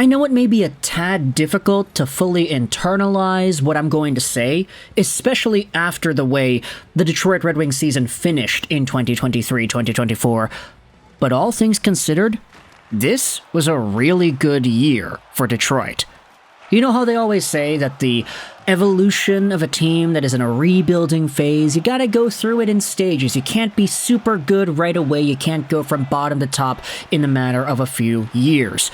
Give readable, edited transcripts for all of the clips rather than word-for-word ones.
I know it may be a tad difficult to fully internalize what I'm going to say, especially after the way the Detroit Red Wings season finished in 2023-2024, but all things considered, this was a really good year for Detroit. You know how they always say that the evolution of a team that is in a rebuilding phase, you gotta go through it in stages. You can't be super good right away. You can't go from bottom to top in a matter of a few years.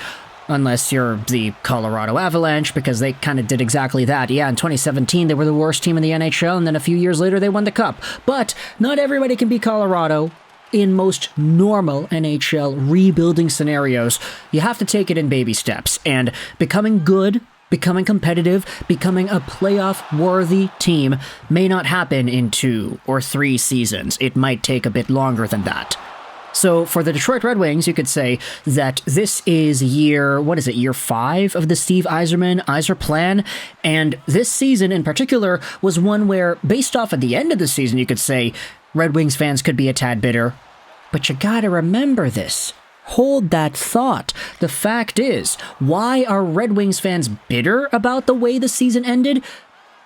Unless you're the Colorado Avalanche, because they kind of did exactly that. Yeah, in 2017, they were the worst team in the NHL, and then a few years later, they won the Cup. But not everybody can be Colorado. In most normal NHL rebuilding scenarios, you have to take it in baby steps, and becoming good, becoming competitive, becoming a playoff-worthy team may not happen in 2 or 3 seasons. It might take a bit longer than that. So for the Detroit Red Wings, you could say that this is year 5 of the Steve Yzerman plan, and this season in particular was one where, based off at the end of the season, you could say Red Wings fans could be a tad bitter. But you gotta remember this. Hold that thought. The fact is, why are Red Wings fans bitter about the way the season ended?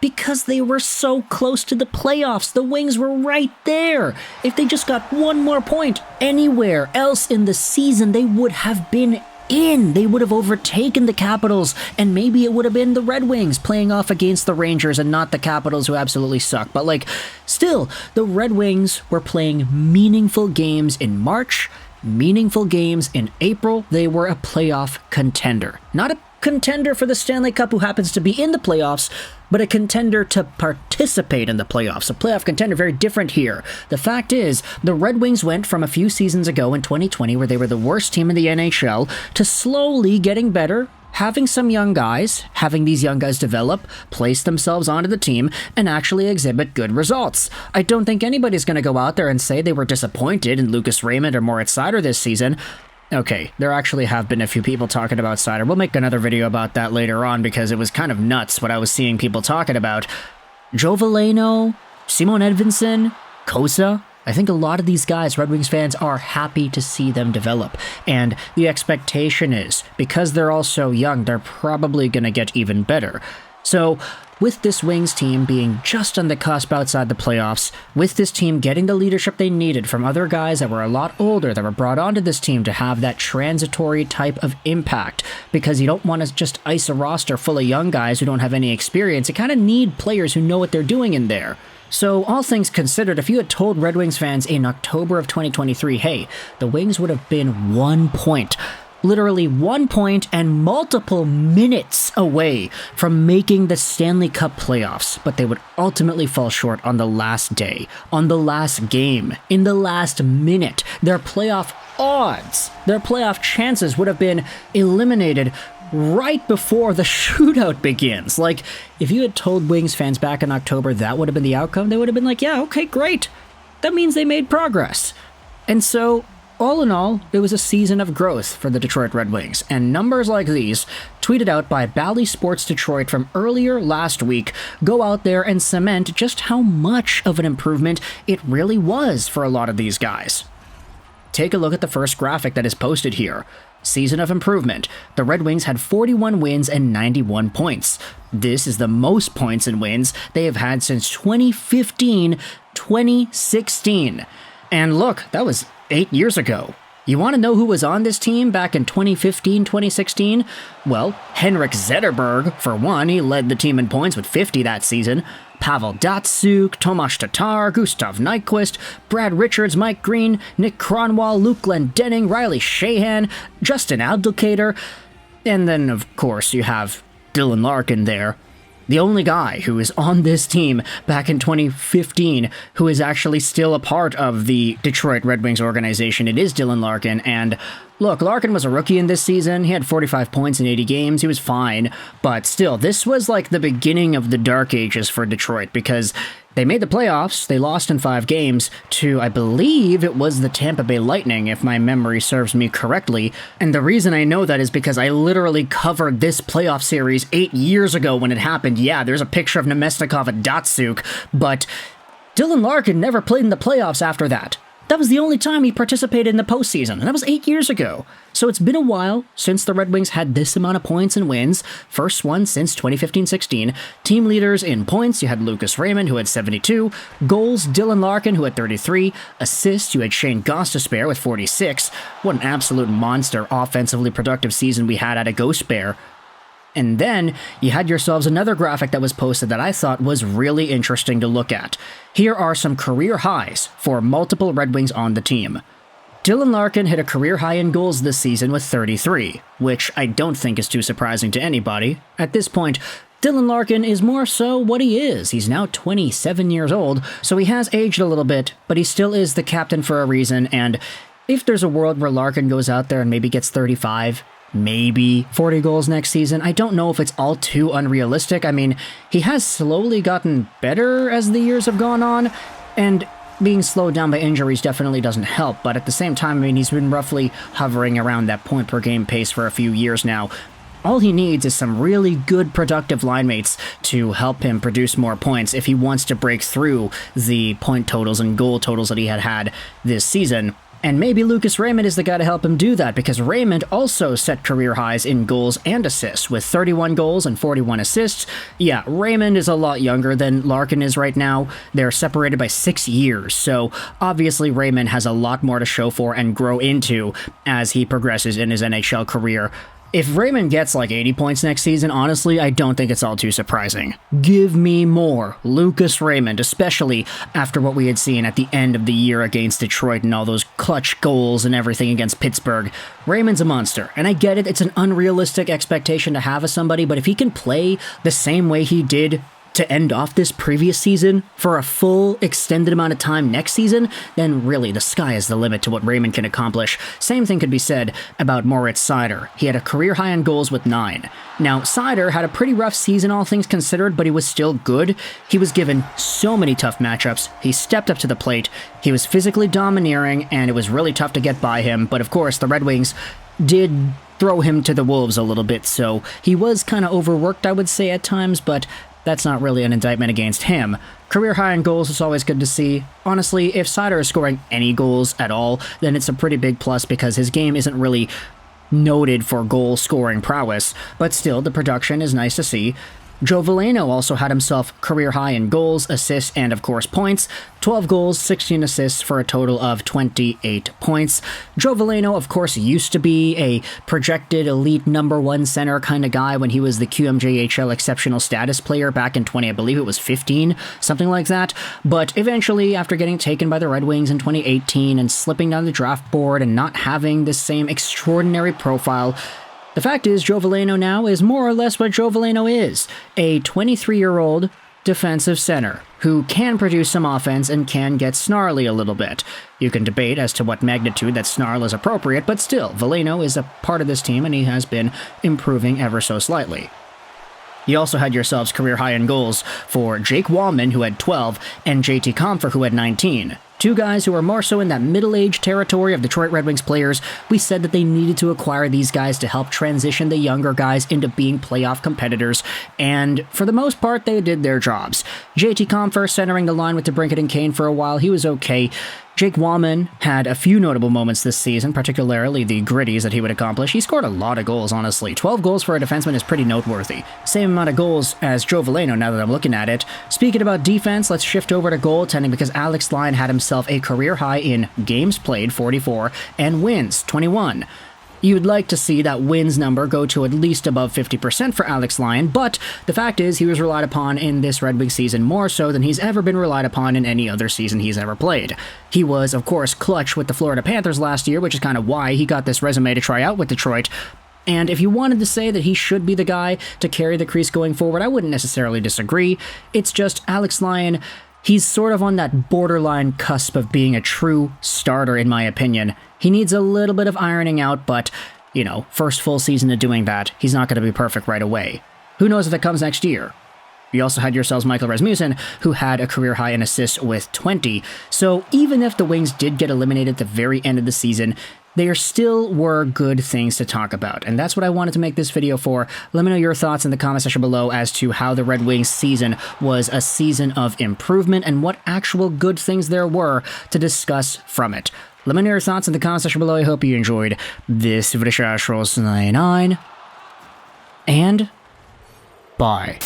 Because they were so close to the playoffs. The Wings were right there. If they just got one more point anywhere else in the season, they would have been in. They would have overtaken the Capitals, and maybe it would have been the Red Wings playing off against the Rangers and not the Capitals, who absolutely suck. But still, the Red Wings were playing meaningful games in March, meaningful games in April. They were a playoff contender. Not a contender for the Stanley Cup who happens to be in the playoffs, but a contender to participate in the playoffs. A playoff contender, very different here. The fact is, the Red Wings went from a few seasons ago in 2020, where they were the worst team in the NHL, to slowly getting better, having some young guys, having these young guys develop, place themselves onto the team, and actually exhibit good results. I don't think anybody's going to go out there and say they were disappointed in Lucas Raymond or Moritz Seider this season. Okay, there actually have been a few people talking about Seider. We'll make another video about that later on, because it was kind of nuts what I was seeing people talking about. Joe Veleno, Simon Edvinsson, Kosa. I think a lot of these guys, Red Wings fans, are happy to see them develop. And the expectation is, because they're all so young, they're probably going to get even better. So, with this Wings team being just on the cusp outside the playoffs, with this team getting the leadership they needed from other guys that were a lot older, that were brought onto this team to have that transitory type of impact, because you don't want to just ice a roster full of young guys who don't have any experience. You kind of need players who know what they're doing in there. So, all things considered, if you had told Red Wings fans in October of 2023, hey, the Wings would have been 1 point, literally 1 point and multiple minutes away from making the Stanley Cup playoffs, but they would ultimately fall short on the last day, on the last game, in the last minute. Their playoff odds, their playoff chances would have been eliminated right before the shootout begins. If you had told Wings fans back in October that would have been the outcome, they would have been like, yeah, okay, great. That means they made progress. And so, all in all, it was a season of growth for the Detroit Red Wings, and numbers like these, tweeted out by Bally Sports Detroit from earlier last week, go out there and cement just how much of an improvement it really was for a lot of these guys. Take a look at the first graphic that is posted here. Season of improvement. The Red Wings had 41 wins and 91 points. This is the most points and wins they have had since 2015-2016. And look, that was 8 years ago. You want to know who was on this team back in 2015-2016? Well, Henrik Zetterberg, for one. He led the team in points with 50 that season. Pavel Datsyuk, Tomas Tatar, Gustav Nyquist, Brad Richards, Mike Green, Nick Kronwall, Luke Glendening, Riley Sheahan, Justin Abdelkader, and then, of course, you have Dylan Larkin there. The only guy who is on this team back in 2015 who is actually still a part of the Detroit Red Wings organization, it is Dylan Larkin. And look, Larkin was a rookie in this season. He had 45 points in 80 games. He was fine. But still, this was like the beginning of the dark ages for Detroit, because they made the playoffs. They lost in 5 games to, I believe it was the Tampa Bay Lightning, if my memory serves me correctly. And the reason I know that is because I literally covered this playoff series 8 years ago when it happened. Yeah, there's a picture of Nemesnikov and Datsyuk, but Dylan Larkin never played in the playoffs after that. That was the only time he participated in the postseason, and that was 8 years ago. So it's been a while since the Red Wings had this amount of points and wins, first one since 2015-16. Team leaders in points, you had Lucas Raymond, who had 72, goals, Dylan Larkin, who had 33, assists, you had Shane Gostisbehere with 46. What an absolute monster offensively productive season we had out of Gostisbehere. And then you had yourselves another graphic that was posted that I thought was really interesting to look at. Here are some career highs for multiple Red Wings on the team. Dylan Larkin hit a career high in goals this season with 33, which I don't think is too surprising to anybody. At this point, Dylan Larkin is more so what he is. He's now 27 years old, so he has aged a little bit, but he still is the captain for a reason, and if there's a world where Larkin goes out there and maybe gets 35, maybe 40 goals next season, I don't know if it's all too unrealistic. I mean, he has slowly gotten better as the years have gone on, and being slowed down by injuries definitely doesn't help, but at the same time, I mean, he's been roughly hovering around that point-per-game pace for a few years now. All he needs is some really good productive line mates to help him produce more points if he wants to break through the point totals and goal totals that he had this season. And maybe Lucas Raymond is the guy to help him do that, because Raymond also set career highs in goals and assists with 31 goals and 41 assists. Yeah, Raymond is a lot younger than Larkin is right now. They're separated by 6 years, so obviously Raymond has a lot more to show for and grow into as he progresses in his NHL career. If Raymond gets like 80 points next season, honestly, I don't think it's all too surprising. Give me more Lucas Raymond, especially after what we had seen at the end of the year against Detroit and all those clutch goals and everything against Pittsburgh. Raymond's a monster, and I get it, it's an unrealistic expectation to have of somebody, but if he can play the same way he did to end off this previous season for a full extended amount of time next season, then really the sky is the limit to what Raymond can accomplish. Same thing could be said about Moritz Seider. He had a career high in goals with 9. Now, Seider had a pretty rough season all things considered, but he was still good. He was given so many tough matchups. He stepped up to the plate. He was physically domineering, and it was really tough to get by him, but of course the Red Wings did throw him to the wolves a little bit, so he was kind of overworked, I would say, at times, but that's not really an indictment against him. Career high in goals is always good to see. Honestly, if Seider is scoring any goals at all, then it's a pretty big plus because his game isn't really noted for goal-scoring prowess, but still, the production is nice to see. Joe Veleno also had himself career high in goals, assists, and of course points. 12 goals, 16 assists for a total of 28 points. Joe Veleno, of course, used to be a projected elite #1 center kind of guy when he was the QMJHL exceptional status player back in I believe it was 15, something like that. But eventually, after getting taken by the Red Wings in 2018 and slipping down the draft board and not having the same extraordinary profile, the fact is, Joe Veleno now is more or less what Joe Veleno is, a 23-year-old defensive center who can produce some offense and can get snarly a little bit. You can debate as to what magnitude that snarl is appropriate, but still, Veleno is a part of this team and he has been improving ever so slightly. You also had yourselves career high in goals for Jake Wallman, who had 12, and JT Compher, who had 19. Two guys who are more so in that middle-aged territory of Detroit Red Wings players. We said that they needed to acquire these guys to help transition the younger guys into being playoff competitors, and for the most part, they did their jobs. JT Compher centering the line with DeBrincat and Kane for a while, he was okay. Jake Wallman had a few notable moments this season, particularly the gritties that he would accomplish. He scored a lot of goals, honestly. 12 goals for a defenseman is pretty noteworthy. Same amount of goals as Joe Veleno, now that I'm looking at it. Speaking about defense, let's shift over to goaltending because Alex Lyon had himself a career high in games played, 44, and wins, 21. You'd like to see that wins number go to at least above 50% for Alex Lyon, but the fact is he was relied upon in this Red Wings season more so than he's ever been relied upon in any other season he's ever played. He was, of course, clutch with the Florida Panthers last year, which is kind of why he got this resume to try out with Detroit. And if you wanted to say that he should be the guy to carry the crease going forward, I wouldn't necessarily disagree. It's just Alex Lyon, he's sort of on that borderline cusp of being a true starter, in my opinion. He needs a little bit of ironing out, but, you know, first full season of doing that, he's not going to be perfect right away. Who knows if it comes next year? You also had yourselves Michael Rasmussen, who had a career high in assists with 20. So even if the Wings did get eliminated at the very end of the season, there still were good things to talk about, and that's what I wanted to make this video for. Let me know your thoughts in the comment section below as to how the Red Wings season was a season of improvement and what actual good things there were to discuss from it. Let me know your thoughts in the comment section below. I hope you enjoyed this video. And bye.